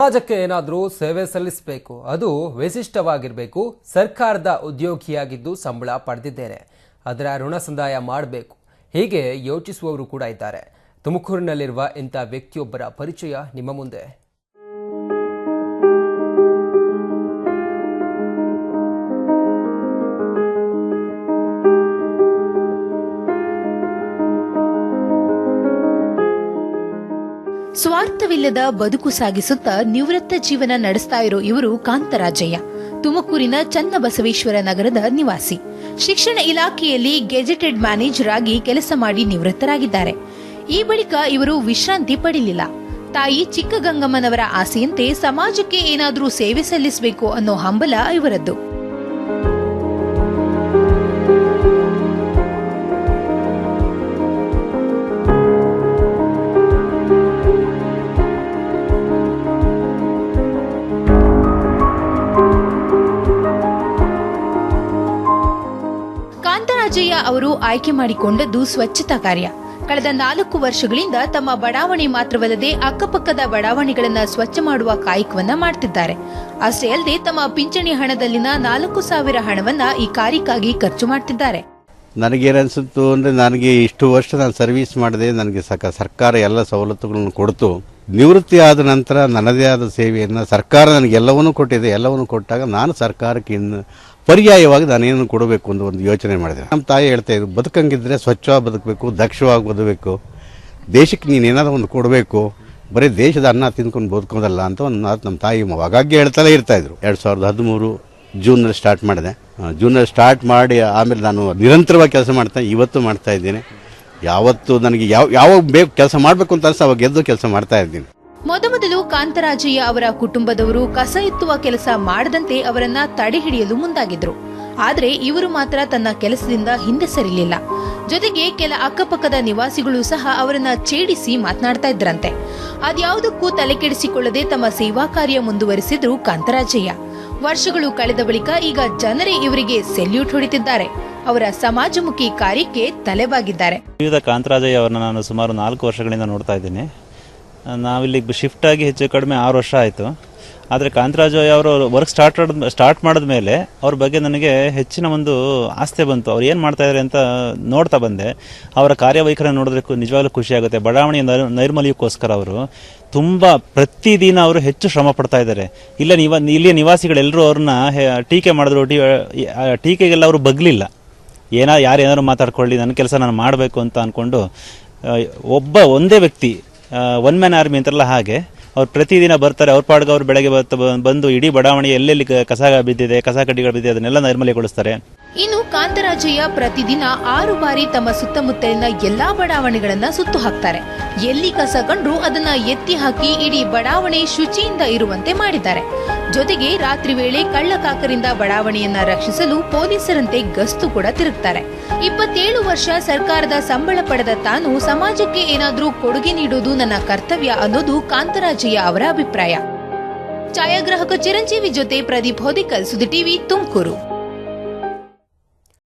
ಸಮಾಜಕ್ಕೆ ಏನಾದರೂ ಸೇವೆ ಸಲ್ಲಿಸಬೇಕು, ಅದು ವಿಶಿಷ್ಟವಾಗಿರಬೇಕು. ಸರ್ಕಾರದ ಉದ್ಯೋಗಿಯಾಗಿದ್ದು ಸಂಬಳ ಪಡೆದಿದ್ದೇನೆ, ಅದರ ಋಣ ಸಂದಾಯ ಮಾಡಬೇಕು, ಹೀಗೆ ಯೋಚಿಸುವವರು ಕೂಡ ಇದ್ದಾರೆ. ತುಮಕೂರಿನಲ್ಲಿರುವ ಇಂಥ ವ್ಯಕ್ತಿಯೊಬ್ಬರ ಪರಿಚಯ ನಿಮ್ಮ ಮುಂದೆ. ಸ್ವಾರ್ಥವಿಲ್ಲದ ಬದುಕು ಸಾಗಿಸುತ್ತಾ ನಿವೃತ್ತ ಜೀವನ ನಡೆಸ್ತಾ ಇರೋ ಇವರು ಕಾಂತರಾಜಯ್ಯ. ತುಮಕೂರಿನ ಚನ್ನಬಸವೇಶ್ವರ ನಗರದ ನಿವಾಸಿ. ಶಿಕ್ಷಣ ಇಲಾಖೆಯಲ್ಲಿ ಗೆಜೆಟೆಡ್ ಮ್ಯಾನೇಜರ್ ಆಗಿ ಕೆಲಸ ಮಾಡಿ ನಿವೃತ್ತರಾಗಿದ್ದಾರೆ. ಈ ಬಳಿಕ ಇವರು ವಿಶ್ರಾಂತಿ ಪಡೆಯಲಿಲ್ಲ. ತಾಯಿ ಚಿಕ್ಕಗಂಗಮ್ಮನವರ ಆಸೆಯಂತೆ ಸಮಾಜಕ್ಕೆ ಏನಾದರೂ ಸೇವೆ ಸಲ್ಲಿಸಬೇಕು ಅನ್ನೋ ಹಂಬಲ ಇವರದ್ದು. ಕಾಂತರಾಜಯ್ಯ ಅವರು ಆಯ್ಕೆ ಮಾಡಿಕೊಂಡದ್ದು ಸ್ವಚ್ಛತಾ ಕಾರ್ಯ. ಕಳೆದ 4 ವರ್ಷಗಳಿಂದ ತಮ್ಮ ಬಡಾವಣೆ ಮಾತ್ರವಲ್ಲದೆ ಅಕ್ಕಪಕ್ಕದ ಬಡಾವಣೆಗಳನ್ನು ಸ್ವಚ್ಛ ಮಾಡುವ ಕಾಯಕವನ್ನ ಮಾಡ್ತಿದ್ದಾರೆ. ಅಷ್ಟೇ ಅಲ್ಲದೆ ತಮ್ಮ ಪಿಂಚಣಿ ಹಣದಲ್ಲಿನ 4,000 ಹಣವನ್ನ ಈ ಕಾರ್ಯಕ್ಕಾಗಿ ಖರ್ಚು ಮಾಡ್ತಿದ್ದಾರೆ. ನನಗೇನಿಸುತ್ತು ಅಂದರೆ, ನನಗೆ ಇಷ್ಟು ವರ್ಷ ನಾನು ಸರ್ವಿಸ್ ಮಾಡಿದೆ, ನನಗೆ ಸರ್ಕಾರ ಎಲ್ಲ ಸವಲತ್ತುಗಳನ್ನು ಕೊಡ್ತು. ನಿವೃತ್ತಿ ಆದ ನಂತರ ನನ್ನದೇ ಆದ ಸೇವೆಯನ್ನು ಸರ್ಕಾರ ನನಗೆಲ್ಲವನ್ನೂ ಕೊಟ್ಟಿದೆ. ಎಲ್ಲವನ್ನೂ ಕೊಟ್ಟಾಗ ನಾನು ಸರ್ಕಾರಕ್ಕೆ ಇನ್ನು ಪರ್ಯಾಯವಾಗಿ ನಾನೇನು ಕೊಡಬೇಕು ಅಂತ ಒಂದು ಯೋಚನೆ ಮಾಡಿದೆ. ನಮ್ಮ ತಾಯಿ ಹೇಳ್ತಾ ಇದ್ರು, ಬದುಕಂಗಿದ್ರೆ ಸ್ವಚ್ಛವಾಗಿ ಬದುಕಬೇಕು, ದಕ್ಷವಾಗಿ ಬದುಕಬೇಕು, ದೇಶಕ್ಕೆ ನೀನೇನಾದರೂ ಒಂದು ಕೊಡಬೇಕು, ಬರೀ ದೇಶದ ಅನ್ನ ತಿಂದ್ಕೊಂಡು ಬದುಕೋದಲ್ಲ ಅಂತ ಒಂದು ಮಾತು ನಮ್ಮ ತಾಯಿ ಆಗಾಗ್ಗೆ ಹೇಳ್ತಲೇ ಇರ್ತಾಯಿದ್ರು. 2013 ಜೂನಲ್ಲಿ ಸ್ಟಾರ್ಟ್ ಮಾಡಿದೆ. ಜೂನಲ್ಲಿ ಸ್ಟಾರ್ಟ್ ಮಾಡಿ ಆಮೇಲೆ ನಾನು ನಿರಂತರವಾಗಿ ಕೆಲಸ ಇವತ್ತು ಮಾಡ್ತಾ ಇದ್ದೀನಿ. ಯಾವತ್ತು ನನಗೆ ಯಾವಾಗ ಬೇಕು ಕೆಲಸ ಮಾಡಬೇಕು ಅಂತ ಅನಿಸ್ತು ಅವಾಗ ಎದ್ದು ಕೆಲಸ ಮಾಡ್ತಾ ಇದ್ದೀನಿ. ಮೊದಮೊದಲು ಕಾಂತರಾಜಯ್ಯ ಅವರ ಕುಟುಂಬದವರು ಕಸ ಎತ್ತುವ ಕೆಲಸ ಮಾಡದಂತೆ ಅವರನ್ನ ತಡೆ ಹಿಡಿಯಲು ಮುಂದಾಗಿದ್ರು. ಆದರೆ ಇವರು ಮಾತ್ರ ತನ್ನ ಕೆಲಸದಿಂದ ಹಿಂದೆ ಸರಿಲಿಲ್ಲ. ಜೊತೆಗೆ ಕೆಲ ಅಕ್ಕಪಕ್ಕದ ನಿವಾಸಿಗಳು ಸಹ ಅವರನ್ನ ಛೇಡಿಸಿ ಮಾತನಾಡ್ತಾ ಇದ್ರಂತೆ. ಅದ್ಯಾವುದಕ್ಕೂ ತಲೆಕೆಡಿಸಿಕೊಳ್ಳದೆ ತಮ್ಮ ಸೇವಾ ಕಾರ್ಯ ಮುಂದುವರಿಸಿದ್ರು ಕಾಂತರಾಜಯ್ಯ. ವರ್ಷಗಳು ಕಳೆದ ಬಳಿಕ ಈಗ ಜನರೇ ಇವರಿಗೆ ಸೆಲ್ಯೂಟ್ ಹೊಡಿತಿದ್ದಾರೆ. ಅವರ ಸಮಾಜಮುಖಿ ಕಾರ್ಯಕ್ಕೆ ತಲೆಬಾಗಿದ್ದಾರೆ. ಕಾಂತರಾಜಯ್ಯ ಅವರನ್ನ ನಾನು ಸುಮಾರು 4 ವರ್ಷಗಳಿಂದ ನೋಡ್ತಾ ಇದ್ದೀನಿ. ನಾವಿಲ್ಲಿ ಶಿಫ್ಟ್ ಆಗಿ ಹೆಚ್ಚು ಕಡಿಮೆ 6 ವರ್ಷ ಆಯಿತು. ಆದರೆ ಕಾಂತರಾಜಯ್ಯ ಅವರು ವರ್ಕ್ ಸ್ಟಾರ್ಟ್ ಮಾಡಿದ ಮೇಲೆ ಅವ್ರ ಬಗ್ಗೆ ನನಗೆ ಹೆಚ್ಚಿನ ಒಂದು ಆಸ್ಥೆ ಬಂತು. ಅವ್ರು ಏನು ಮಾಡ್ತಾ ಇದ್ದಾರೆ ಅಂತ ನೋಡ್ತಾ ಬಂದೆ. ಅವರ ಕಾರ್ಯವೈಖರಿ ನೋಡಿದ್ರೆ ನಿಜವಾಗ್ಲೂ ಖುಷಿಯಾಗುತ್ತೆ. ಬಡಾವಣೆಯ ನೈರ್ಮಲ್ಯಕ್ಕೋಸ್ಕರ ಅವರು ತುಂಬ ಪ್ರತಿದಿನ ಅವರು ಹೆಚ್ಚು ಶ್ರಮ ಪಡ್ತಾ ಇದ್ದಾರೆ. ಇಲ್ಲಿಯ ನಿವಾಸಿಗಳೆಲ್ಲರೂ ಅವ್ರನ್ನ ಟೀಕೆ ಮಾಡಿದ್ರು. ಟೀಕೆಗೆಲ್ಲ ಅವರು ಬಗ್ಲಿಲ್ಲ. ಯಾರೇನಾದ್ರು ಮಾತಾಡ್ಕೊಳ್ಳಿ, ನನ್ನ ಕೆಲಸ ನಾನು ಮಾಡಬೇಕು ಅಂತ ಅಂದ್ಕೊಂಡು ಒಂದೇ ವ್ಯಕ್ತಿ, ಒನ್ ಮ್ಯಾನ್ ಆರ್ಮಿ ಅಂತಾರಲ್ಲ ಹಾಗೆ ಅವ್ರು ಪ್ರತಿದಿನ ಬರ್ತಾರೆ. ಅವ್ರ ಪಾಡ್ಗೆ ಅವ್ರು ಬೆಳಗ್ಗೆ ಬಂದು ಇಡೀ ಬಡಾವಣೆ ಎಲ್ಲೆಲ್ಲಿ ಕಸ ಬಿದ್ದಿದೆ, ಕಸ ಕಡ್ಡಿಗಳು ಬಿದ್ದಿದೆ, ಅದನ್ನೆಲ್ಲ ನೈರ್ಮಲ್ಯಗೊಳಿಸ್ತಾರೆ. ಇನ್ನು ಕಾಂತರಾಜಯ್ಯ ಪ್ರತಿದಿನ 6 ಬಾರಿ ತಮ್ಮ ಸುತ್ತಮುತ್ತಲಿನ ಎಲ್ಲಾ ಬಡಾವಣೆಗಳನ್ನ ಸುತ್ತು ಹಾಕ್ತಾರೆ. ಎಲ್ಲಿ ಕಸ ಕಂಡ್ರೂ ಅದನ್ನ ಎತ್ತಿ ಹಾಕಿ ಇಡೀ ಬಡಾವಣೆ ಶುಚಿಯಿಂದ ಇರುವಂತೆ ಮಾಡಿದ್ದಾರೆ. ಜೊತೆಗೆ ರಾತ್ರಿ ವೇಳೆ ಕಳ್ಳಕಾಕರಿಂದ ಬಡಾವಣೆಯನ್ನ ರಕ್ಷಿಸಲು ಪೊಲೀಸರಂತೆ ಗಸ್ತು ಕೂಡ ತಿರುಗ್ತಾರೆ. 27 ವರ್ಷ ಸರ್ಕಾರದ ಸಂಬಳ ಪಡೆದ ತಾನು ಸಮಾಜಕ್ಕೆ ಏನಾದ್ರೂ ಕೊಡುಗೆ ನೀಡುವುದು ನನ್ನ ಕರ್ತವ್ಯ ಅನ್ನೋದು ಕಾಂತರಾಜಯ್ಯ ಅವರ ಅಭಿಪ್ರಾಯ. ಛಾಯಾಗ್ರಾಹಕ ಚಿರಂಜೀವಿ ಜೊತೆ ಪ್ರದೀಪ್ ಹೊದಿಕಲ್, ಸುದ್ದಿ ಟಿವಿ, ತುಮಕೂರು.